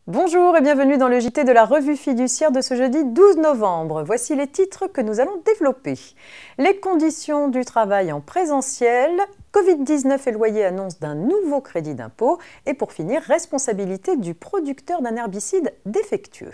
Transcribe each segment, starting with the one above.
Bonjour et bienvenue dans le JT de la revue fiduciaire de ce jeudi 12 novembre. Voici les titres que nous allons développer. Les conditions du travail en présentiel, Covid-19 et loyer annonce d'un nouveau crédit d'impôt et pour finir, responsabilité du producteur d'un herbicide défectueux.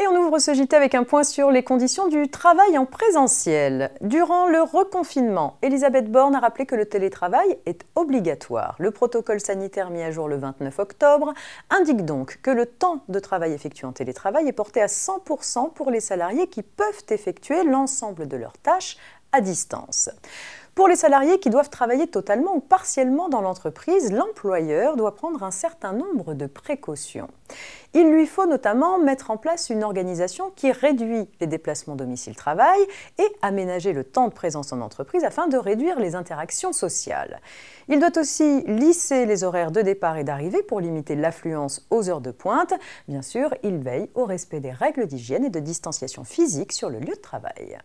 Et on ouvre ce JT avec un point sur les conditions du travail en présentiel. Durant le reconfinement, Elisabeth Borne a rappelé que le télétravail est obligatoire. Le protocole sanitaire mis à jour le 29 octobre indique donc que le temps de travail effectué en télétravail est porté à 100% pour les salariés qui peuvent effectuer l'ensemble de leurs tâches à distance. Pour les salariés qui doivent travailler totalement ou partiellement dans l'entreprise, l'employeur doit prendre un certain nombre de précautions. Il lui faut notamment mettre en place une organisation qui réduit les déplacements domicile-travail et aménager le temps de présence en entreprise afin de réduire les interactions sociales. Il doit aussi lisser les horaires de départ et d'arrivée pour limiter l'affluence aux heures de pointe. Bien sûr, il veille au respect des règles d'hygiène et de distanciation physique sur le lieu de travail.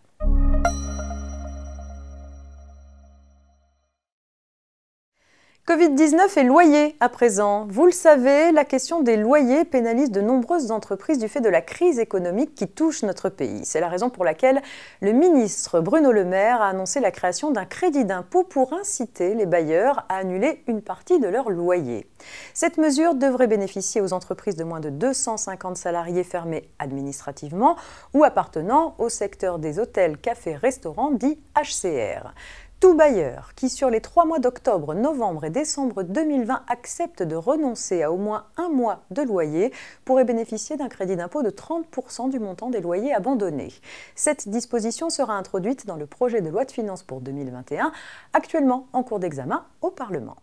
Covid-19 et loyers à présent. Vous le savez, la question des loyers pénalise de nombreuses entreprises du fait de la crise économique qui touche notre pays. C'est la raison pour laquelle le ministre Bruno Le Maire a annoncé la création d'un crédit d'impôt pour inciter les bailleurs à annuler une partie de leur loyer. Cette mesure devrait bénéficier aux entreprises de moins de 250 salariés fermés administrativement ou appartenant au secteur des hôtels, cafés, restaurants dits HCR. Tout bailleur qui, sur les 3 mois d'octobre, novembre et décembre 2020, accepte de renoncer à au moins un mois de loyer pourrait bénéficier d'un crédit d'impôt de 30% du montant des loyers abandonnés. Cette disposition sera introduite dans le projet de loi de finances pour 2021, actuellement en cours d'examen au Parlement.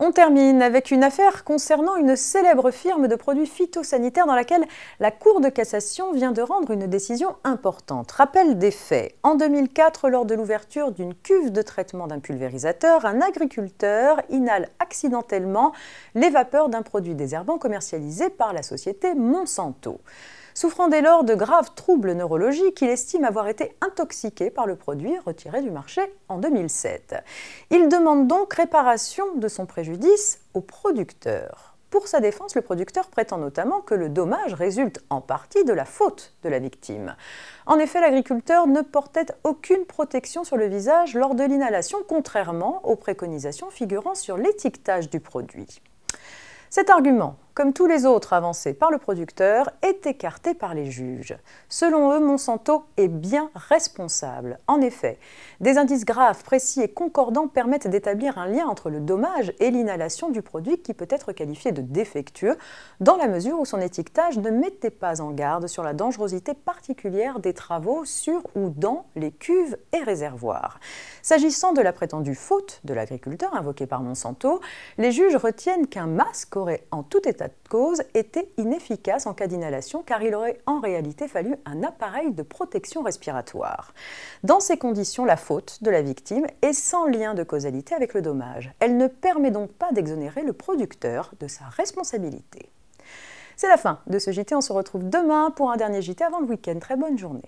On termine avec une affaire concernant une célèbre firme de produits phytosanitaires dans laquelle la Cour de cassation vient de rendre une décision importante. Rappel des faits. En 2004, lors de l'ouverture d'une cuve de traitement d'un pulvérisateur, un agriculteur inhale accidentellement les vapeurs d'un produit désherbant commercialisé par la société Monsanto. Souffrant dès lors de graves troubles neurologiques, il estime avoir été intoxiqué par le produit retiré du marché en 2007. Il demande donc réparation de son préjudice au producteur. Pour sa défense, le producteur prétend notamment que le dommage résulte en partie de la faute de la victime. En effet, l'agriculteur ne portait aucune protection sur le visage lors de l'inhalation, contrairement aux préconisations figurant sur l'étiquetage du produit. Cet argument, comme tous les autres avancés par le producteur, est écarté par les juges. Selon eux, Monsanto est bien responsable. En effet, des indices graves, précis et concordants permettent d'établir un lien entre le dommage et l'inhalation du produit qui peut être qualifié de défectueux, dans la mesure où son étiquetage ne mettait pas en garde sur la dangerosité particulière des travaux sur ou dans les cuves et réservoirs. S'agissant de la prétendue faute de l'agriculteur invoquée par Monsanto, les juges retiennent qu'un masque aurait en tout état de cause était inefficace en cas d'inhalation car il aurait en réalité fallu un appareil de protection respiratoire. Dans ces conditions, la faute de la victime est sans lien de causalité avec le dommage. Elle ne permet donc pas d'exonérer le producteur de sa responsabilité. C'est la fin de ce JT, on se retrouve demain pour un dernier JT avant le week-end. Très bonne journée.